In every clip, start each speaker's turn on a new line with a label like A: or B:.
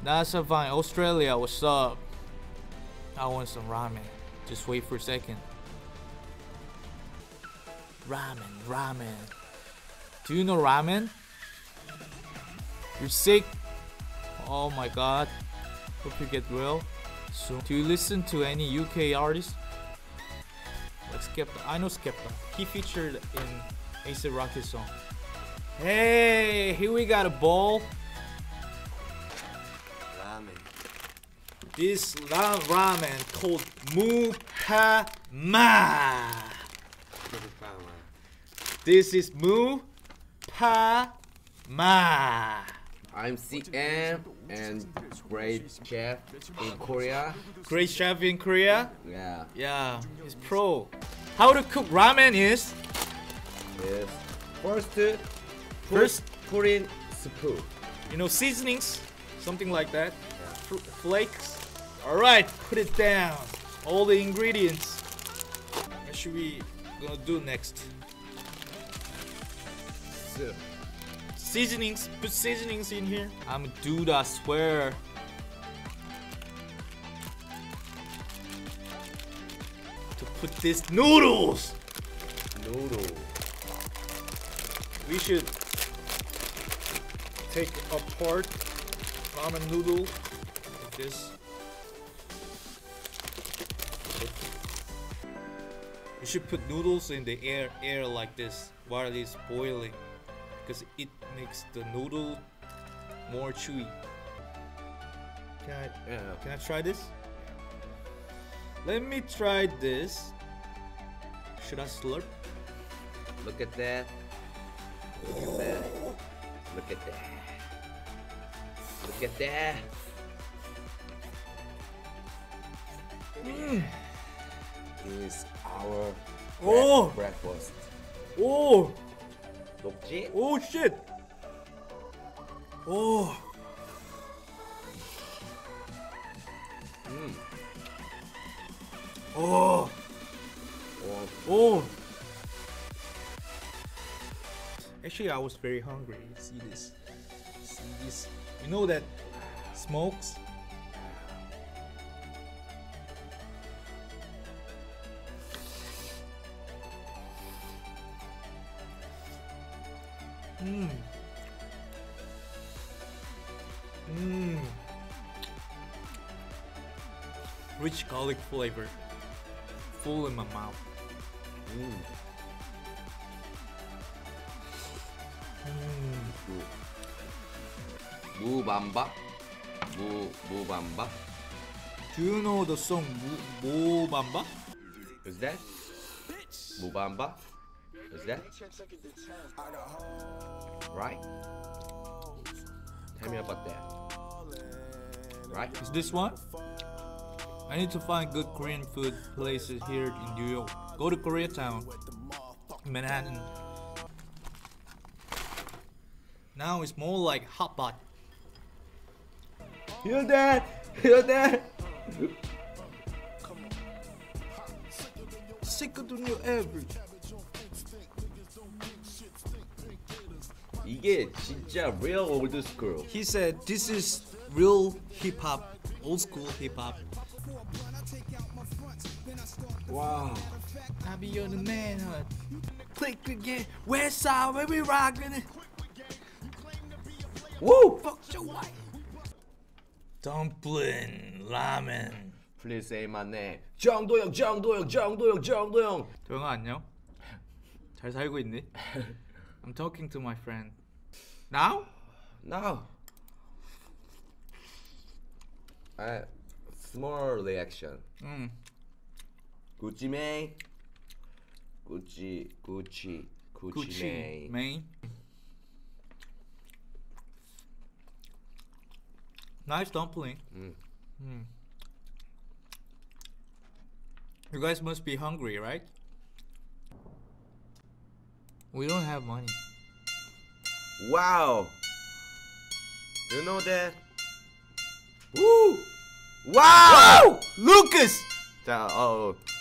A: That's a fine. Australia, what's up? I want some ramen. Just wait for a second. Ramen. Do you know ramen? You're sick? Oh my god. Hope you get well soon. Do you listen to any UK artists? Like Skepta. I know Skepta. He featured in A$AP Rocky song. Hey, here we got a bowl.
B: Ramen.
A: This ramen called Mukbang. This is Mukbang.
B: I'm CM and great chef in Korea.
A: Great chef in Korea?
B: Yeah.
A: Yeah, he's pro. How to cook ramen is?
B: Yes. First put in spoon.
A: You know, seasonings, something like that. Yeah. Flakes. Alright, put it down. All the ingredients. What should we gonna do next?
B: So.
A: Seasonings, put seasonings in here. I'm a dude, I swear. To put this noodles. We should take apart ramen noodle like this. We should put noodles in the air like this while it's boiling, because it makes the noodle more chewy. Can I try this? Let me try this. Should I slurp?
B: Look at that. Look at that. Look at that. Look at that. Is our breakfast.
A: Oh!
B: 녹지?
A: Oh shit! Oh! Oh! Oh! Actually, I was very hungry. See this? See this? You know that smokes? Rich garlic flavor, full in my mouth.
B: 무밤밥? 무밤밥?
A: Do you know the song Mubamba?
B: Is that? 무밤밥? Is that? Right? Tell me about that. Right?
A: Is this one? I need to find good Korean food places here in New York. Go to Koreatown, Manhattan. Now it's more like hot pot.
B: Hear that? Hear that?
A: Sicker than your average.
B: 이게 진짜 real old school.
A: He said this is real hip hop, old school hip hop.
B: Wow.
A: I be on the manhood. Click again. West side, where we rockin' it.
B: Woo!
A: Fuck your wife. Dumpling, ramen.
B: Please say my name. 정도영.
A: 도영아 안녕. 잘 살고 있니? I'm talking to my friend. Now?
B: No. Small reaction. Gucci Mane. Gucci
A: Mane. Nice dumpling. You guys must be hungry, right? We don't have money.
B: Wow. You know that? Woo! Wow!
A: Whoa! Lucas!
B: 자,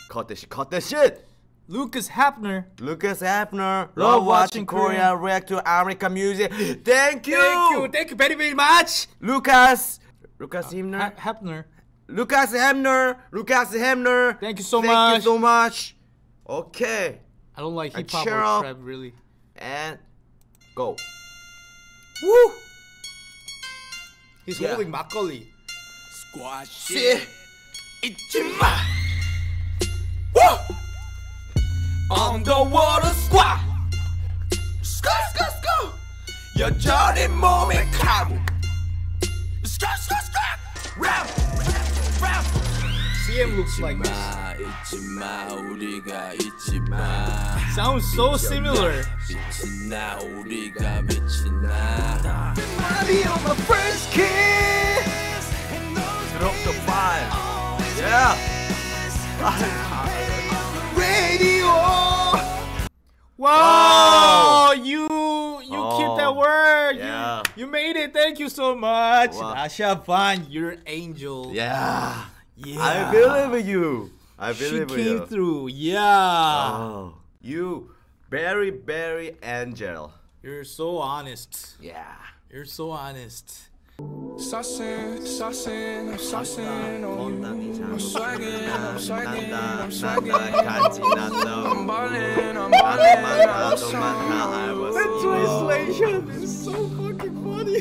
B: cut the shit.
A: Lucas Hapner.
B: Lucas Hapner. Love watching Korea react to American music. Thank you.
A: Thank you very, very much.
B: Lucas, Lucas Hemner.
A: Hepner.
B: Lucas Hemner. Lucas Hemner.
A: Thank you so
B: Thank
A: much.
B: you so much. Okay.
A: I don't like hip hop
B: cheer
A: or
B: up.
A: trap really.
B: And go. Woo!
A: He's
B: Yeah.
A: holding 막걸리.
B: Squash it. 이치마. Woo! Underwater squat. 스카. 여전히 몸에 가고. 스카. Rap.
A: CM looks like this.
C: 잊지마 우리가 잊지마
A: Sounds so similar.
C: 빛이나 우리가 빛이나
B: Mario, my first kiss. Drop the fire. Yeah. Radio.
A: Wow, you keep that word.
B: Yeah.
A: You made it. Thank you so much.
B: Wow.
A: Rasha Van, you're an angel.
B: Yeah.
A: Yeah.
B: I believe in you. I
A: She
B: believe in
A: came
B: you.
A: through. Yeah.
B: Oh, you very angel.
A: You're so honest.
B: Yeah.
A: You're so honest.
C: saucing, I'm saucing on you. I'm swagging, I'm
A: Translation is so fucking funny.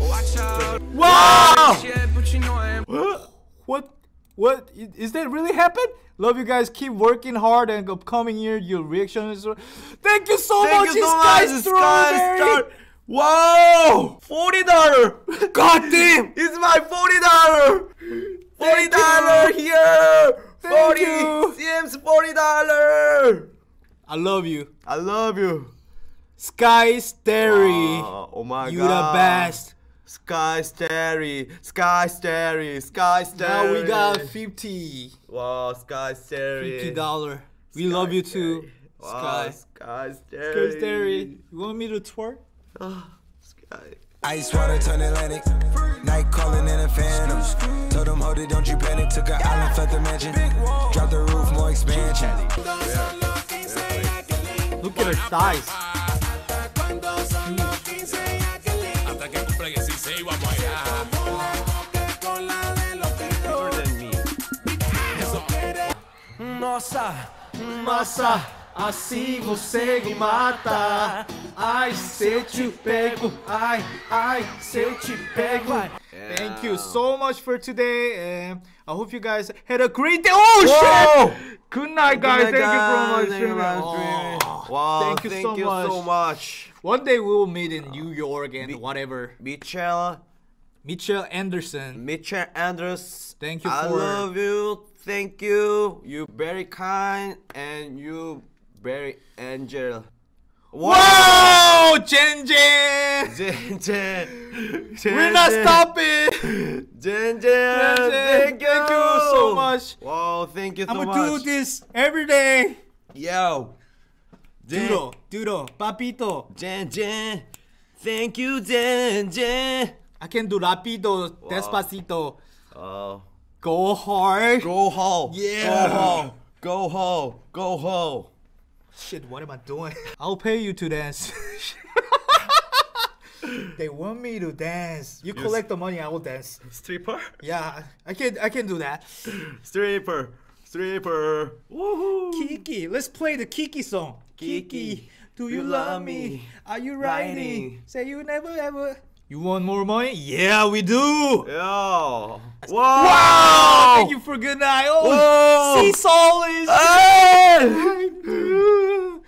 C: Watch out.
A: Wow!
C: Yeah, but you know I am.
A: What? Is that really happened? Love you guys. Keep working hard and upcoming year your reaction is. Thank you so much.
B: Thank you so
A: Sky
B: much,
A: Strawberry.
B: Sky. Wow! $40. God damn! It's my $40. $40 here.
A: Thank you.
B: CM's $40.
A: I love you.
B: I love you.
A: Sky Starry.
B: Oh my
A: You
B: god.
A: the best.
B: Sky Starry.
A: Now we got 50.
B: Wow, Sky Starry.
A: $50. We love you too.
B: Wow,
A: Sky.
B: Sky Starry.
A: Sky Starry. You want me to twerk?
B: Sky.
D: Ice water turn Atlantic. Night calling in a phantom. Told them, hold it, don't you panic. Took an island, left the mansion. Drop the roof, more expansion.
A: Look at her thighs.
C: Hasta que cumpla 16 vamos allá.
B: Bigger than me.
A: Massa, assim você me mata. Ai, se eu te pego. Ai, se eu te pego. Thank you so much for today. And I hope you guys had a great day. Oh,
B: Whoa!
A: shit! Good night, guys. Thank you for my streaming.
B: Wow,
A: Thank you so
B: much.
A: One day we will meet in New York and whatever.
B: Mitchell
A: Anderson.
B: Andrews.
A: Thank you
B: I
A: for-
B: love you. Thank you. You very kind and you very angel.
A: Wow, Jen Jen.
B: Jen.
A: We're not stopping.
B: Jen.
A: Thank you so much.
B: Wow, thank you so
A: I'm
B: much.
A: gonna do this every day.
B: Yo. Jen.
A: Duro, papito.
B: Jen. Thank you, Jen.
A: I can do rapido, despacito.
B: Oh.
A: Go hard.
B: Go home.
A: Yeah.
B: Go home.
A: Shit, what am I doing? I'll pay you to dance. They want me to dance. You collect the money, I will dance.
B: Stripper?
A: Yeah, I can do that.
B: Stripper. Woohoo.
A: Kiki, let's play the Kiki song.
B: Kiki,
A: do you love me? Are you riding? Say you never ever. You want more money? Yeah, we do.
B: Yo.
A: Wow!
B: Wow.
A: Thank you for good night. Oh,
B: Whoa.
A: sea solid.
B: Hey!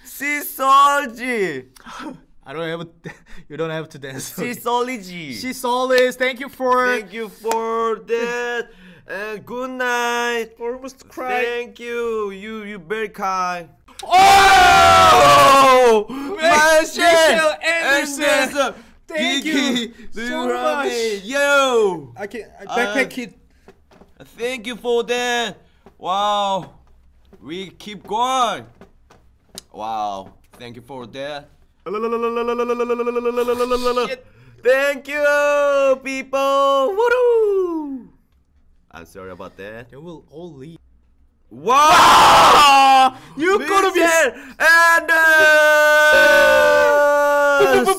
B: Sea solid.
A: I don't have. You don't have to dance.
B: Sea solid.
A: Sea solid. Thank you for.
B: Thank you for that. And good night.
A: Almost cried.
B: Thank you. You very kind.
A: Oh!
B: Michelle
A: Anderson. Thank you
B: Do you
A: so
B: love
A: much.
B: me? Yo.
A: I can backpack kid.
B: Thank you for that. Wow. We keep going. Wow. Thank you for that.
A: Shit.
B: Thank you, people. Woo! I'm sorry about that.
A: They will all leave.
B: Wow!
A: You gonna be.
B: Anders!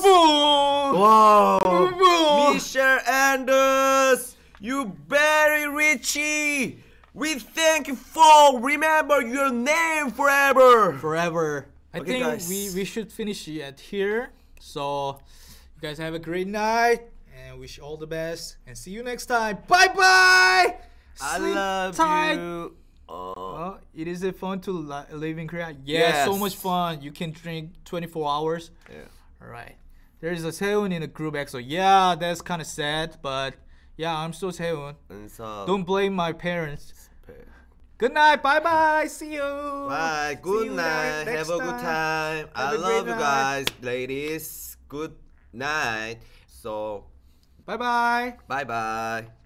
A: Boom.
B: Wow!
A: Boom.
B: Mr. Anders! We thank you for remember your name forever.
A: Forever. I
B: Okay,
A: think
B: guys.
A: we should finish it here. So you guys have a great night and wish you all the best and see you next time. Bye bye.
B: I
A: Sleep
B: love
A: tight.
B: you.
A: Oh, it is fun to live in Korea. Yeah, so
B: Yes.
A: much fun. You can drink 24 hours.
B: Yeah.
A: All right. There's a Seun in the group EXO. Yeah, that's kind of sad, but yeah, I'm still Seun.
B: And so
A: Don't blame my parents. Good night. Bye bye. See you.
B: bye.
A: See
B: Good
A: you
B: night.
A: next
B: Have a good time.
A: Have
B: I
A: a great
B: love you
A: night.
B: guys, ladies. Good night. So
A: Bye bye.
B: bye bye.